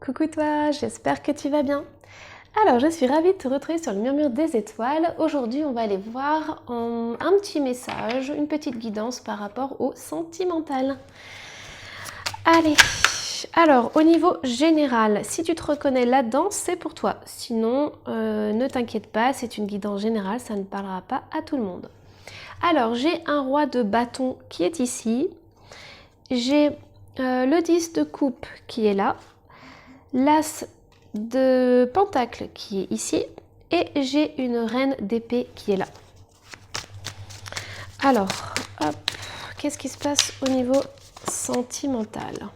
Coucou toi, j'espère que tu vas bien. Alors, je suis ravie de te retrouver sur le Murmure des étoiles. Aujourd'hui, on va aller voir un petit message, une petite guidance par rapport au sentimental. Allez, alors au niveau général, si tu te reconnais là-dedans, c'est pour toi. Sinon, ne t'inquiète pas, c'est une guidance générale, ça ne parlera pas à tout le monde. Alors, j'ai un roi de bâton qui est ici. J'ai le 10 de coupe qui est là. L'as de pentacle qui est ici et j'ai une reine d'épée qui est là. Alors, hop, qu'est-ce qui se passe au niveau sentimental ?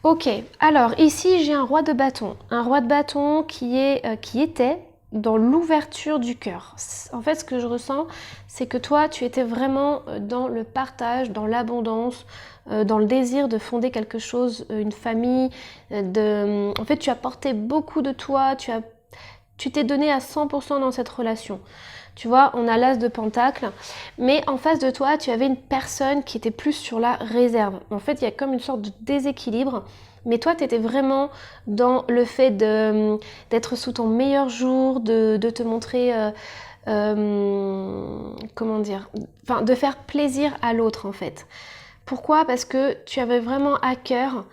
Ok, alors ici j'ai un roi de bâton. Un roi de bâton qui était dans l'ouverture du cœur. En fait, ce que je ressens, c'est que toi, tu étais vraiment dans le partage, dans l'abondance, dans le désir de fonder quelque chose, une famille. En fait, tu as porté beaucoup de toi, tu t'es donné à 100% dans cette relation. Tu vois, on a l'as de pentacle, mais en face de toi, tu avais une personne qui était plus sur la réserve. En fait, il y a comme une sorte de déséquilibre, mais toi, tu étais vraiment dans le fait d'être sous ton meilleur jour, de te montrer, comment dire, enfin, de faire plaisir à l'autre, en fait. Pourquoi ? Parce que tu avais vraiment à cœur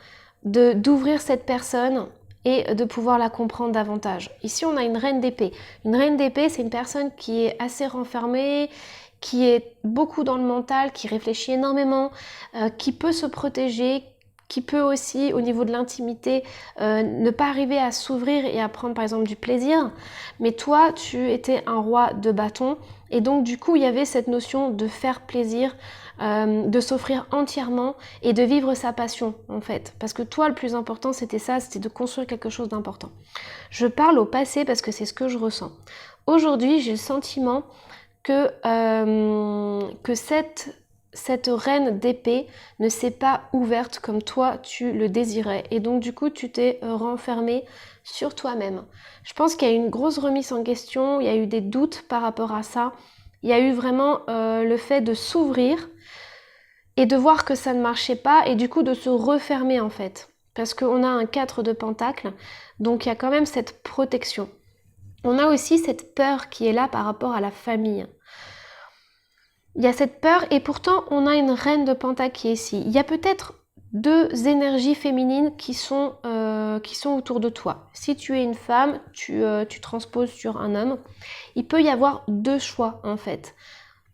d'ouvrir cette personne et de pouvoir la comprendre davantage. Ici, on a une reine d'épée. Une reine d'épée, c'est une personne qui est assez renfermée, qui est beaucoup dans le mental, qui réfléchit énormément, qui peut se protéger, qui peut aussi, au niveau de l'intimité, ne pas arriver à s'ouvrir et à prendre par exemple du plaisir. Mais toi, tu étais un roi de bâton et donc du coup, il y avait cette notion de faire plaisir, de s'offrir entièrement et de vivre sa passion en fait. Parce que toi, le plus important, c'était ça, c'était de construire quelque chose d'important. Je parle au passé parce que c'est ce que je ressens. Aujourd'hui, j'ai le sentiment que cette reine d'épée ne s'est pas ouverte comme toi tu le désirais. Et donc du coup, tu t'es renfermé sur toi-même. Je pense qu'il y a eu une grosse remise en question, il y a eu des doutes par rapport à ça. Il y a eu vraiment le fait de s'ouvrir et de voir que ça ne marchait pas et du coup de se refermer en fait. Parce qu'on a un 4 de pentacle, donc il y a quand même cette protection. On a aussi cette peur qui est là par rapport à la famille. Il y a cette peur et pourtant on a une reine de pentacle qui est ici. Il y a peut-être deux énergies féminines qui sont autour de toi. Si tu es une femme, tu transposes sur un homme. Il peut y avoir deux choix en fait.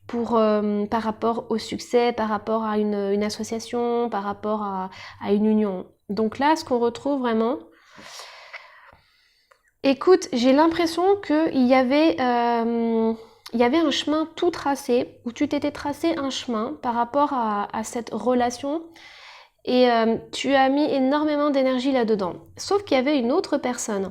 Par rapport au succès, par rapport à une association, par rapport à une union. Donc là, ce qu'on retrouve vraiment... Écoute, j'ai l'impression qu'il y avait un chemin tout tracé, où tu t'étais tracé un chemin par rapport à cette relation et tu as mis énormément d'énergie là-dedans. Sauf qu'il y avait une autre personne.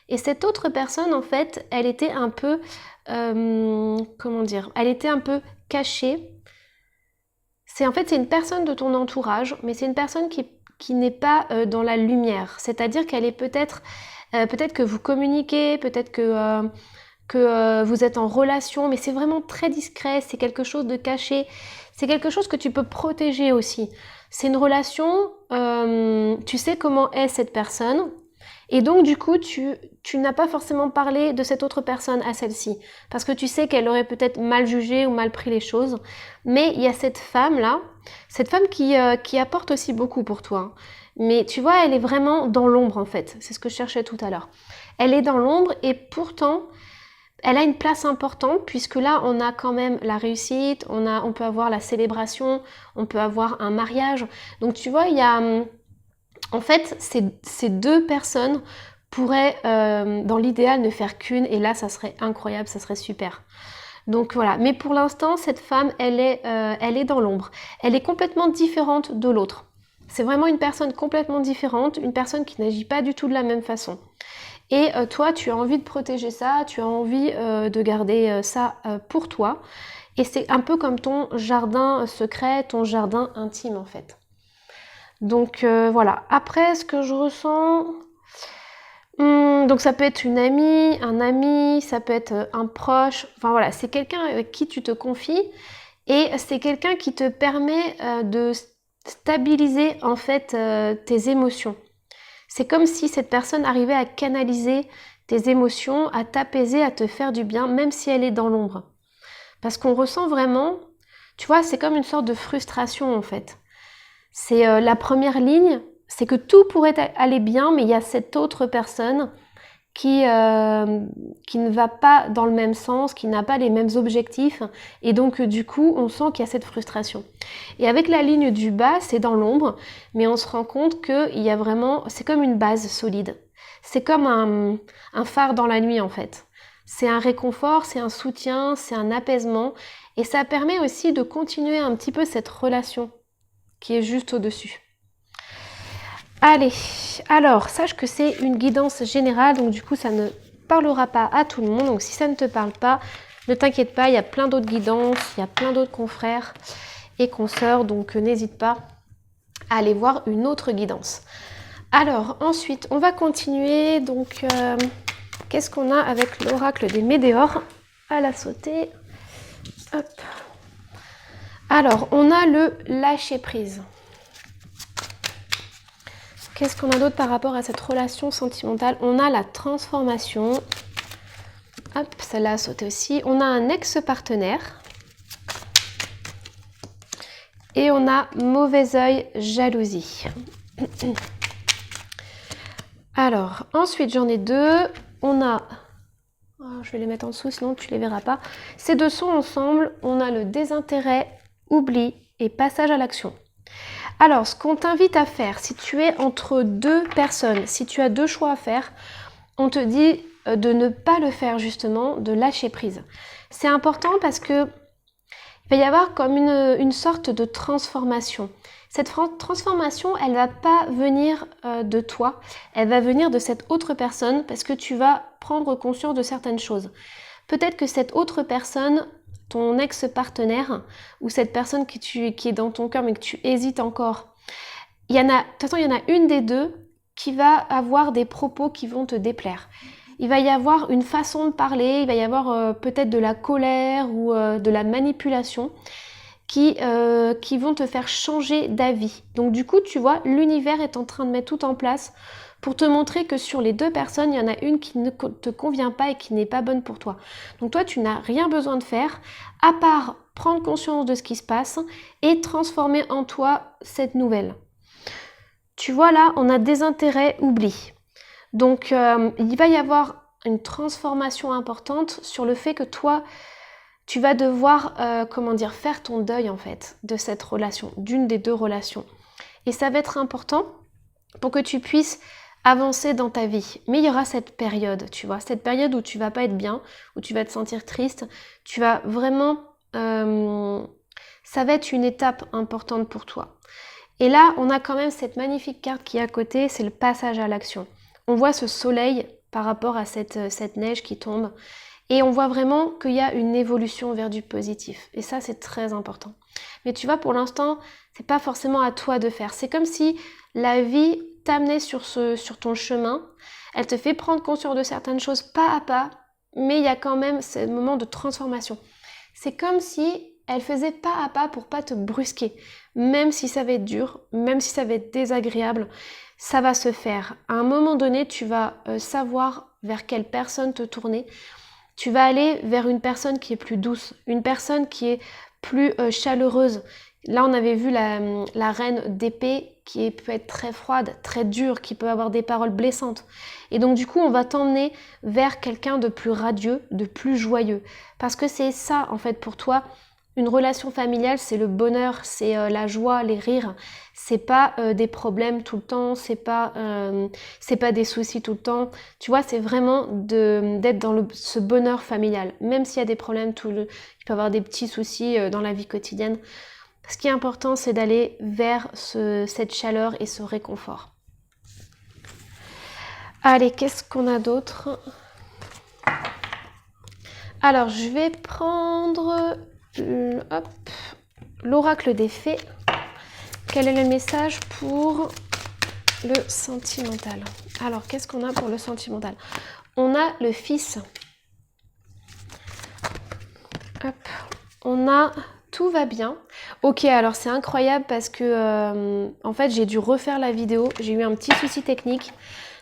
Et cette autre personne, en fait, elle était un peu... comment dire ? Elle était un peu cachée. C'est une personne de ton entourage, mais c'est une personne qui n'est pas dans la lumière. C'est-à-dire qu'elle est peut-être que vous communiquez, peut-être que vous êtes en relation, mais c'est vraiment très discret, c'est quelque chose de caché, c'est quelque chose que tu peux protéger aussi. C'est une relation, tu sais comment est cette personne, et donc du coup tu n'as pas forcément parlé de cette autre personne à celle-ci, parce que tu sais qu'elle aurait peut-être mal jugé ou mal pris les choses, mais il y a cette femme-là, cette femme qui apporte aussi beaucoup pour toi. Mais tu vois, elle est vraiment dans l'ombre en fait, c'est ce que je cherchais tout à l'heure. Elle est dans l'ombre et pourtant, elle a une place importante puisque là, on a quand même la réussite, on peut avoir la célébration, on peut avoir un mariage. Donc tu vois, il y a... En fait, ces deux personnes pourraient, dans l'idéal, ne faire qu'une et là, ça serait incroyable, ça serait super. Donc voilà, mais pour l'instant, cette femme, elle est dans l'ombre. Elle est complètement différente de l'autre. C'est vraiment une personne complètement différente, une personne qui n'agit pas du tout de la même façon. Et toi, tu as envie de protéger ça, tu as envie de garder ça pour toi. Et c'est un peu comme ton jardin secret, ton jardin intime en fait. Donc voilà. Après, ce que je ressens, Donc ça peut être une amie, un ami, ça peut être un proche. Enfin voilà, c'est quelqu'un avec qui tu te confies et c'est quelqu'un qui te permet de stabiliser en fait tes émotions. C'est comme si cette personne arrivait à canaliser tes émotions, à t'apaiser, à te faire du bien, même si elle est dans l'ombre. Parce qu'on ressent vraiment, tu vois, c'est comme une sorte de frustration en fait. C'est la première ligne, c'est que tout pourrait aller bien, mais il y a cette autre personne qui ne va pas dans le même sens, qui n'a pas les mêmes objectifs, et donc du coup on sent qu'il y a cette frustration. Et avec la ligne du bas, c'est dans l'ombre, mais on se rend compte qu'il y a vraiment, c'est comme une base solide. C'est comme un phare dans la nuit en fait. C'est un réconfort, c'est un soutien, c'est un apaisement, et ça permet aussi de continuer un petit peu cette relation qui est juste au-dessus. Allez, alors sache que c'est une guidance générale, donc du coup ça ne parlera pas à tout le monde, donc si ça ne te parle pas, ne t'inquiète pas, il y a plein d'autres guidances, il y a plein d'autres confrères et consoeurs, donc n'hésite pas à aller voir une autre guidance. Alors ensuite, on va continuer, donc qu'est-ce qu'on a avec l'oracle des météores à la sauter. Hop. Alors, on a le lâcher-prise. Qu'est-ce qu'on a d'autre par rapport à cette relation sentimentale? On a la transformation. Hop, celle-là a sauté aussi. On a un ex-partenaire. Et on a mauvais œil, jalousie. Alors, ensuite, j'en ai deux. On a... Oh, je vais les mettre en dessous, sinon tu les verras pas. Ces deux sont ensemble. On a le désintérêt, oubli et passage à l'action. Alors, ce qu'on t'invite à faire, si tu es entre deux personnes, si tu as deux choix à faire, on te dit de ne pas le faire justement, de lâcher prise. C'est important parce que il va y avoir comme une sorte de transformation. Cette transformation, elle va pas venir de toi, elle va venir de cette autre personne parce que tu vas prendre conscience de certaines choses. Peut-être que cette autre personne, ton ex-partenaire ou cette personne qui est dans ton cœur mais que tu hésites encore, de toute façon, il y en a une des deux qui va avoir des propos qui vont te déplaire. Il va y avoir une façon de parler, il va y avoir peut-être de la colère ou de la manipulation qui vont te faire changer d'avis. Donc du coup, tu vois, l'univers est en train de mettre tout en place pour te montrer que sur les deux personnes, il y en a une qui ne te convient pas et qui n'est pas bonne pour toi. Donc toi, tu n'as rien besoin de faire, à part prendre conscience de ce qui se passe et transformer en toi cette nouvelle. Tu vois là, on a désintérêt, oubli. Donc il va y avoir une transformation importante sur le fait que toi, tu vas devoir, faire ton deuil en fait de cette relation, d'une des deux relations. Et ça va être important pour que tu puisses avancer dans ta vie. Mais il y aura cette période, tu vois, cette période où tu vas pas être bien, où tu vas te sentir triste, tu vas vraiment... ça va être une étape importante pour toi. Et là, on a quand même cette magnifique carte qui est à côté, c'est le passage à l'action. On voit ce soleil par rapport à cette neige qui tombe. Et on voit vraiment qu'il y a une évolution vers du positif. Et ça, c'est très important. Mais tu vois, pour l'instant, c'est pas forcément à toi de faire. C'est comme si la vie t'amenait sur ton chemin. Elle te fait prendre conscience de certaines choses pas à pas, mais il y a quand même ce moment de transformation. C'est comme si elle faisait pas à pas pour pas te brusquer. Même si ça va être dur, même si ça va être désagréable, ça va se faire. À un moment donné, tu vas savoir vers quelle personne te tourner. Tu vas aller vers une personne qui est plus douce, une personne qui est plus chaleureuse. Là, on avait vu la reine d'épée qui peut être très froide, très dure, qui peut avoir des paroles blessantes. Et donc, du coup, on va t'emmener vers quelqu'un de plus radieux, de plus joyeux. Parce que c'est ça, en fait, pour toi, une relation familiale, c'est le bonheur, c'est la joie, les rires. C'est pas des problèmes tout le temps, c'est pas des soucis tout le temps. Tu vois, c'est vraiment d'être dans ce bonheur familial. Même s'il y a des problèmes, il peut y avoir des petits soucis dans la vie quotidienne. Ce qui est important, c'est d'aller vers cette chaleur et ce réconfort. Allez, qu'est-ce qu'on a d'autre? Alors, je vais prendre l'oracle des fées. Quel est le message pour le sentimental. Alors, qu'est-ce qu'on a pour le sentimental? On a le fils. Hop. On a tout va bien. Ok, alors c'est incroyable parce que en fait j'ai dû refaire la vidéo. J'ai eu un petit souci technique.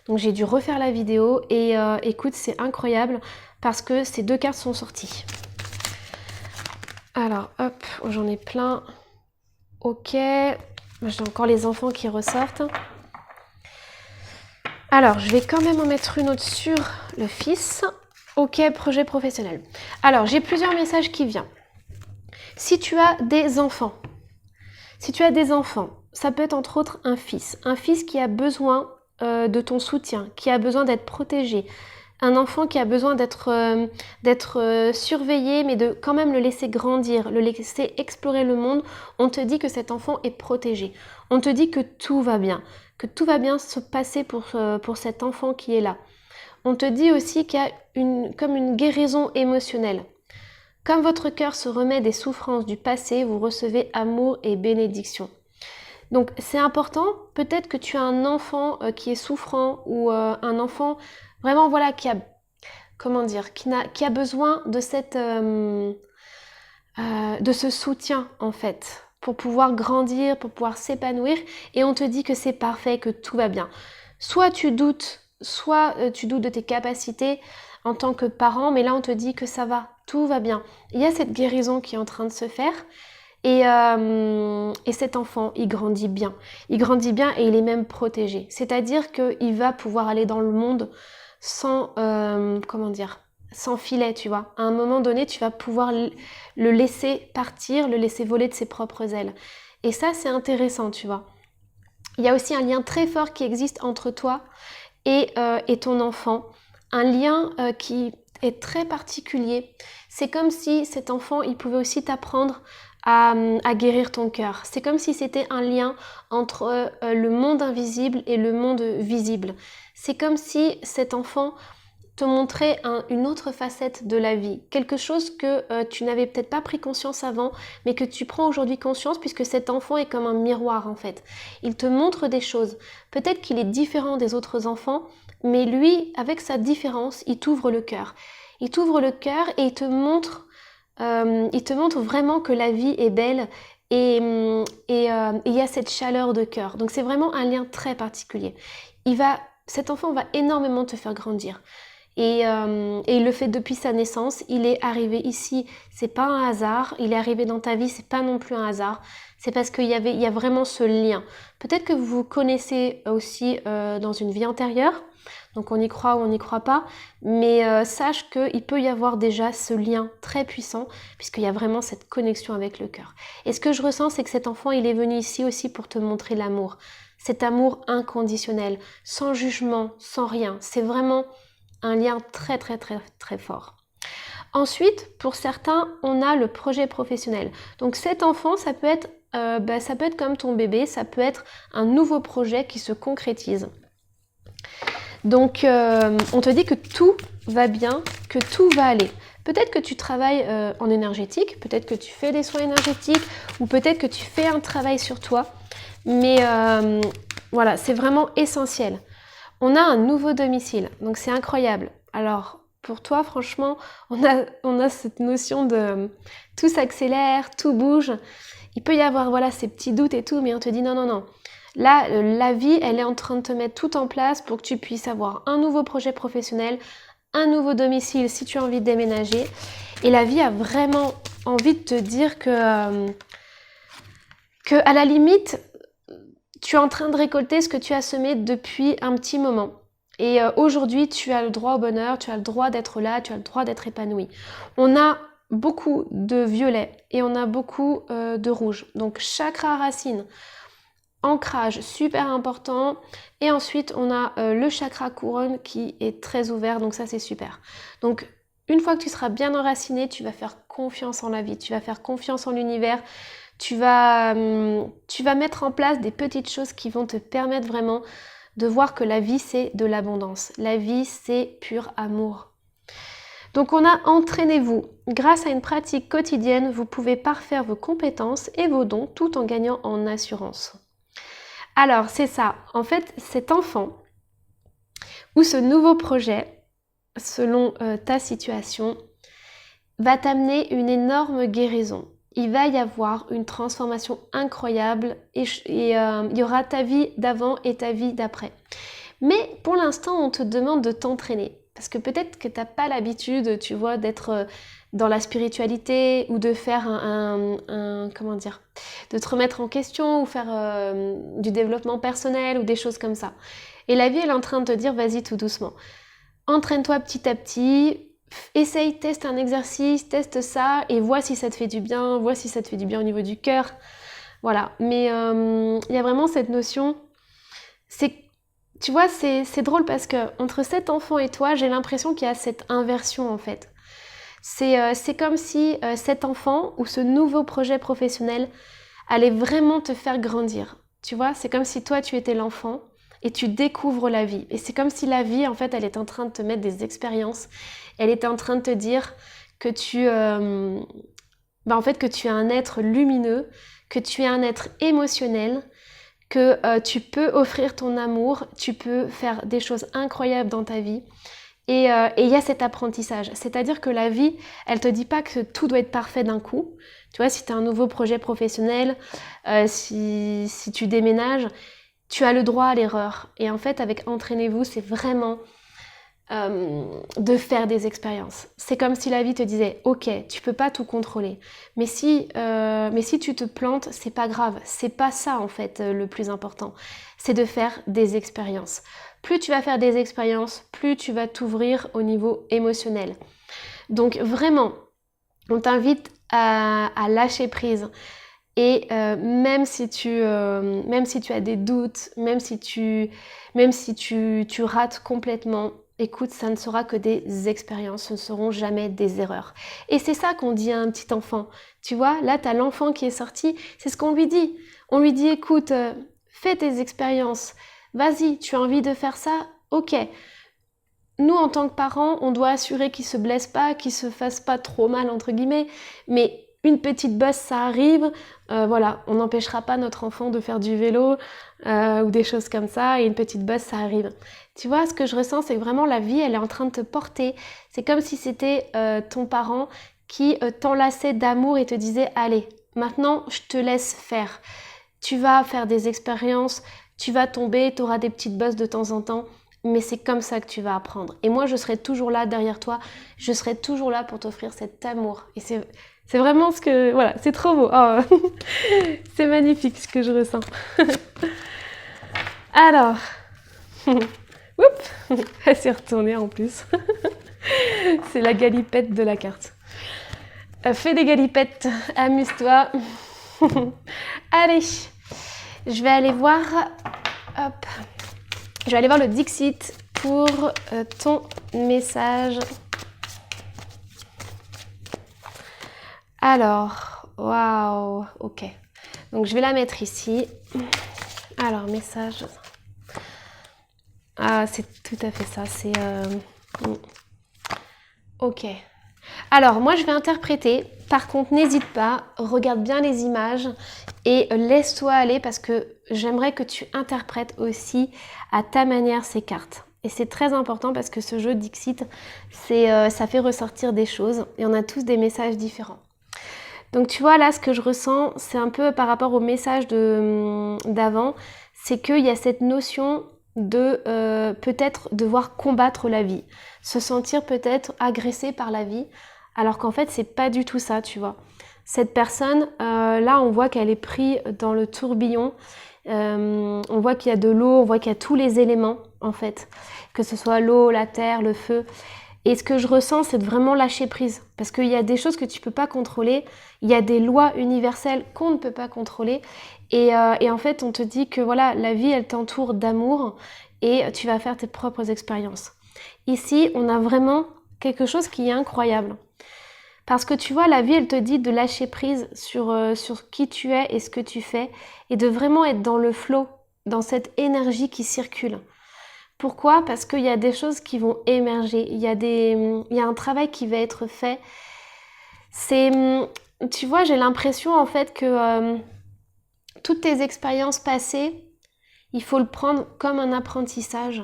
Donc j'ai dû refaire la vidéo et écoute, c'est incroyable parce que ces deux cartes sont sorties. Alors hop, j'en ai plein. Ok, j'ai encore les enfants qui ressortent. Alors je vais quand même en mettre une autre sur le fils. Ok, projet professionnel. Alors j'ai plusieurs messages qui viennent. Si tu as des enfants, ça peut être entre autres un fils qui a besoin de ton soutien, qui a besoin d'être protégé, un enfant qui a besoin d'être surveillé, mais de quand même le laisser grandir, le laisser explorer le monde. On te dit que cet enfant est protégé, on te dit que tout va bien se passer pour cet enfant qui est là. On te dit aussi qu'il y a comme une guérison émotionnelle. Comme votre cœur se remet des souffrances du passé, vous recevez amour et bénédiction. Donc c'est important, peut-être que tu as un enfant qui est souffrant ou un enfant vraiment voilà qui a besoin de de ce soutien en fait pour pouvoir grandir, pour pouvoir s'épanouir, et on te dit que c'est parfait, que tout va bien. Soit tu doutes de tes capacités en tant que parent, mais là on te dit que ça va, tout va bien. Il y a cette guérison qui est en train de se faire et cet enfant, il grandit bien. Il grandit bien et il est même protégé. C'est-à-dire qu'il va pouvoir aller dans le monde sans filet, tu vois. À un moment donné, tu vas pouvoir le laisser partir, le laisser voler de ses propres ailes. Et ça, c'est intéressant, tu vois. Il y a aussi un lien très fort qui existe entre toi et ton enfant. Un lien qui est très particulier. C'est comme si cet enfant, il pouvait aussi t'apprendre à guérir ton cœur. C'est comme si c'était un lien entre le monde invisible et le monde visible. C'est comme si cet enfant te montrer une autre facette de la vie, quelque chose que tu n'avais peut-être pas pris conscience avant, mais que tu prends aujourd'hui conscience, puisque cet enfant est comme un miroir en fait. Il te montre des choses. Peut-être qu'il est différent des autres enfants, mais lui, avec sa différence, il t'ouvre le cœur. Il t'ouvre le cœur et il te montre vraiment que la vie est belle et il y a cette chaleur de cœur. Donc c'est vraiment un lien très particulier. Cet enfant va énormément te faire grandir. Et il le fait depuis sa naissance. Il est arrivé ici, c'est pas un hasard. Il est arrivé dans ta vie, c'est pas non plus un hasard. C'est parce qu'il y a vraiment ce lien. Peut-être que vous vous connaissez aussi dans une vie antérieure. Donc on y croit ou on n'y croit pas. Mais sache qu'il peut y avoir déjà ce lien très puissant, puisqu'il y a vraiment cette connexion avec le cœur. Et ce que je ressens, c'est que cet enfant, il est venu ici aussi pour te montrer l'amour. Cet amour inconditionnel, sans jugement, sans rien. C'est vraiment un lien très très très très fort. Ensuite, pour certains, on a le projet professionnel. Donc cet enfant, ça peut être comme ton bébé, ça peut être un nouveau projet qui se concrétise. Donc on te dit que tout va bien, que tout va aller. Peut-être que tu travailles en énergétique, peut-être que tu fais des soins énergétiques, ou peut-être que tu fais un travail sur toi. Mais voilà, c'est vraiment essentiel. On a un nouveau domicile, donc c'est incroyable. Alors, pour toi, franchement, on a cette notion de tout s'accélère, tout bouge. Il peut y avoir voilà ces petits doutes et tout, mais on te dit non. Là, la vie, elle est en train de te mettre tout en place pour que tu puisses avoir un nouveau projet professionnel, un nouveau domicile si tu as envie de déménager. Et la vie a vraiment envie de te dire que à la limite, tu es en train de récolter ce que tu as semé depuis un petit moment. Et aujourd'hui, tu as le droit au bonheur, tu as le droit d'être là, tu as le droit d'être épanoui. On a beaucoup de violet et on a beaucoup de rouge. Donc chakra racine, ancrage, super important. Et ensuite, on a le chakra couronne qui est très ouvert, donc ça c'est super. Donc une fois que tu seras bien enraciné, tu vas faire confiance en la vie, tu vas faire confiance en l'univers. Tu vas mettre en place des petites choses qui vont te permettre vraiment de voir que la vie, c'est de l'abondance. La vie, c'est pur amour. Donc on a entraînez-vous. Grâce à une pratique quotidienne, vous pouvez parfaire vos compétences et vos dons tout en gagnant en assurance. Alors, c'est ça. En fait, cet enfant ou ce nouveau projet, selon ta situation, va t'amener une énorme guérison. Il va y avoir une transformation incroyable et il y aura ta vie d'avant et ta vie d'après. Mais pour l'instant, on te demande de t'entraîner. Parce que peut-être que tu n'as pas l'habitude, tu vois, d'être dans la spiritualité ou de faire comment dire, de te remettre en question ou faire du développement personnel ou des choses comme ça. Et la vie, elle est en train de te dire, vas-y tout doucement. Entraîne-toi petit à petit, essaye, teste un exercice, teste ça et vois si ça te fait du bien, vois si ça te fait du bien au niveau du cœur. Voilà, mais il y a vraiment cette notion, tu vois, c'est drôle parce que entre cet enfant et toi, j'ai l'impression qu'il y a cette inversion en fait. C'est comme si cet enfant ou ce nouveau projet professionnel allait vraiment te faire grandir. Tu vois, c'est comme si toi tu étais l'enfant et tu découvres la vie. Et c'est comme si la vie, en fait, elle est en train de te mettre des expériences. Elle est en train de te dire que en fait, que tu es un être lumineux, que tu es un être émotionnel, que tu peux offrir ton amour, tu peux faire des choses incroyables dans ta vie. Et il y a cet apprentissage. C'est-à-dire que la vie, elle te dit pas que tout doit être parfait d'un coup. Tu vois, si tu as un nouveau projet professionnel, si tu déménages, tu as le droit à l'erreur. Et en fait, avec Entraînez-vous, c'est vraiment de faire des expériences. C'est comme si la vie te disait, ok, tu peux pas tout contrôler. Mais si tu te plantes, c'est pas grave. C'est pas ça, en fait, le plus important. C'est de faire des expériences. Plus tu vas faire des expériences, plus tu vas t'ouvrir au niveau émotionnel. Donc vraiment, on t'invite à lâcher prise. Et même si tu as des doutes, même si tu rates complètement, écoute, ça ne sera que des expériences, ce ne seront jamais des erreurs. Et c'est ça qu'on dit à un petit enfant. Tu vois, là, tu as l'enfant qui est sorti, c'est ce qu'on lui dit. On lui dit, écoute, fais tes expériences, vas-y, tu as envie de faire ça, ok. Nous, en tant que parents, on doit assurer qu'il se blesse pas, qu'il se fasse pas trop mal, entre guillemets, mais une petite bosse, ça arrive, voilà, on n'empêchera pas notre enfant de faire du vélo ou des choses comme ça, et une petite bosse, ça arrive. Tu vois, ce que je ressens, c'est que vraiment la vie, elle est en train de te porter. C'est comme si c'était ton parent qui t'enlaçait d'amour et te disait, allez, maintenant, je te laisse faire. Tu vas faire des expériences, tu vas tomber, tu auras des petites bosses de temps en temps, mais c'est comme ça que tu vas apprendre. Et moi, je serai toujours là derrière toi, je serai toujours là pour t'offrir cet amour. Et c'est vraiment ce que... Voilà, c'est trop beau. Oh. C'est magnifique ce que je ressens. Alors... Oups, elle s'est retournée en plus. C'est la galipette de la carte. Fais des galipettes, amuse-toi. Allez, je vais aller voir... Hop. Je vais aller voir le Dixit pour ton message. Alors, waouh, ok. Donc je vais la mettre ici. Alors, message. Ah, c'est tout à fait ça. C'est... Ok. Alors, moi, je vais interpréter. Par contre, n'hésite pas, regarde bien les images et laisse-toi aller parce que j'aimerais que tu interprètes aussi à ta manière ces cartes. Et c'est très important parce que ce jeu Dixit, ça fait ressortir des choses et on a tous des messages différents. Donc tu vois là, ce que je ressens, c'est un peu par rapport au message d'avant, c'est qu'il y a cette notion de peut-être devoir combattre la vie, se sentir peut-être agressé par la vie, alors qu'en fait c'est pas du tout ça, tu vois. Cette personne, là on voit qu'elle est prise dans le tourbillon, on voit qu'il y a de l'eau, on voit qu'il y a tous les éléments en fait, que ce soit l'eau, la terre, le feu. Et ce que je ressens, c'est de vraiment lâcher prise. Parce qu'il y a des choses que tu ne peux pas contrôler. Il y a des lois universelles qu'on ne peut pas contrôler. Et en fait, on te dit que voilà, la vie, elle t'entoure d'amour et tu vas faire tes propres expériences. Ici, on a vraiment quelque chose qui est incroyable. Parce que tu vois, la vie, elle te dit de lâcher prise sur qui tu es et ce que tu fais. Et de vraiment être dans le flow, dans cette énergie qui circule. Pourquoi ? Parce qu'il y a des choses qui vont émerger, il y a un travail qui va être fait. Tu vois, j'ai l'impression en fait que toutes tes expériences passées, il faut le prendre comme un apprentissage.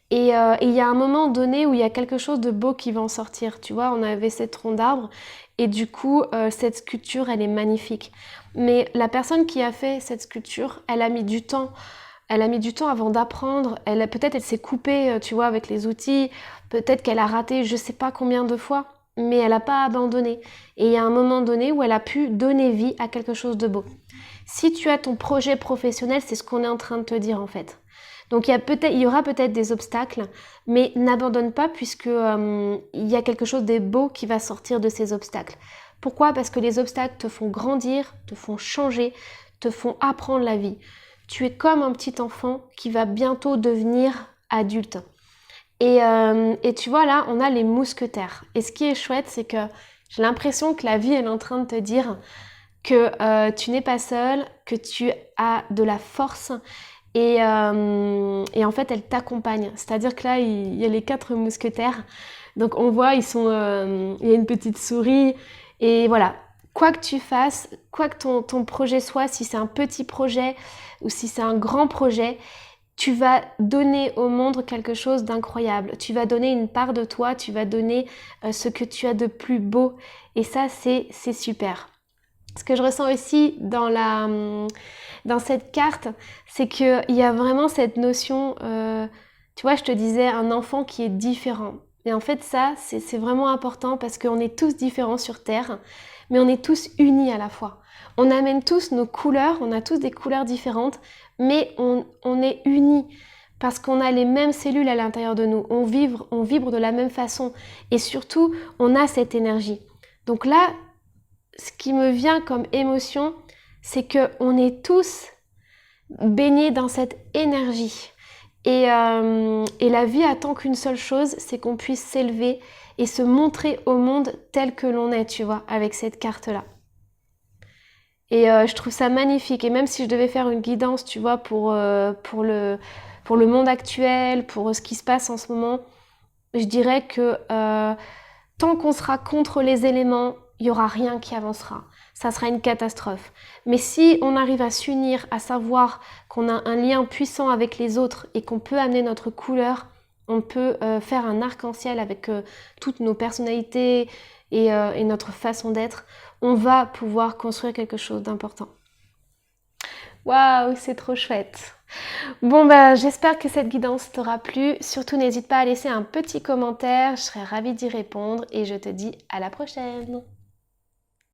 Et il y a un moment donné où il y a quelque chose de beau qui va en sortir. Tu vois, on avait cette tronc d'arbre et du coup, cette sculpture, elle est magnifique. Mais la personne qui a fait cette sculpture, elle a mis du temps. Elle a mis du temps avant d'apprendre. Peut-être elle s'est coupée, tu vois, avec les outils. Peut-être qu'elle a raté je sais pas combien de fois, mais elle n'a pas abandonné. Et il y a un moment donné où elle a pu donner vie à quelque chose de beau. Si tu as ton projet professionnel, c'est ce qu'on est en train de te dire en fait. Donc il y aura peut-être des obstacles, mais n'abandonne pas puisque il y a quelque chose de beau qui va sortir de ces obstacles. Pourquoi? Parce que les obstacles te font grandir, te font changer, te font apprendre la vie. Tu es comme un petit enfant qui va bientôt devenir adulte. Et tu vois là, on a les mousquetaires. Et ce qui est chouette, c'est que j'ai l'impression que la vie elle est en train de te dire que tu n'es pas seule, que tu as de la force et en fait elle t'accompagne. C'est-à-dire que là, il y a les 4 mousquetaires. Donc on voit, il y a une petite souris et voilà. Quoi que tu fasses, quoi que ton projet soit, si c'est un petit projet ou si c'est un grand projet, tu vas donner au monde quelque chose d'incroyable. Tu vas donner une part de toi, tu vas donner ce que tu as de plus beau. Et ça, c'est super. Ce que je ressens aussi dans cette carte, c'est qu'il y a vraiment cette notion, tu vois, je te disais, un enfant qui est différent. Et en fait, ça, c'est vraiment important parce qu'on est tous différents sur Terre, mais on est tous unis à la fois. On amène tous nos couleurs, on a tous des couleurs différentes, mais on est unis parce qu'on a les mêmes cellules à l'intérieur de nous. On vibre de la même façon et surtout, on a cette énergie. Donc là, ce qui me vient comme émotion, c'est qu'on est tous baignés dans cette énergie. Et la vie attend qu'une seule chose, c'est qu'on puisse s'élever et se montrer au monde tel que l'on est, tu vois, avec cette carte-là. Et je trouve ça magnifique. Et même si je devais faire une guidance, tu vois, pour le monde actuel, pour ce qui se passe en ce moment, je dirais que tant qu'on sera contre les éléments, il n'y aura rien qui avancera. Ça sera une catastrophe. Mais si on arrive à s'unir, à savoir qu'on a un lien puissant avec les autres et qu'on peut amener notre couleur, on peut faire un arc-en-ciel avec toutes nos personnalités et notre façon d'être, on va pouvoir construire quelque chose d'important. Waouh, c'est trop chouette! Bon bah j'espère que cette guidance t'aura plu. Surtout n'hésite pas à laisser un petit commentaire, je serai ravie d'y répondre et je te dis à la prochaine.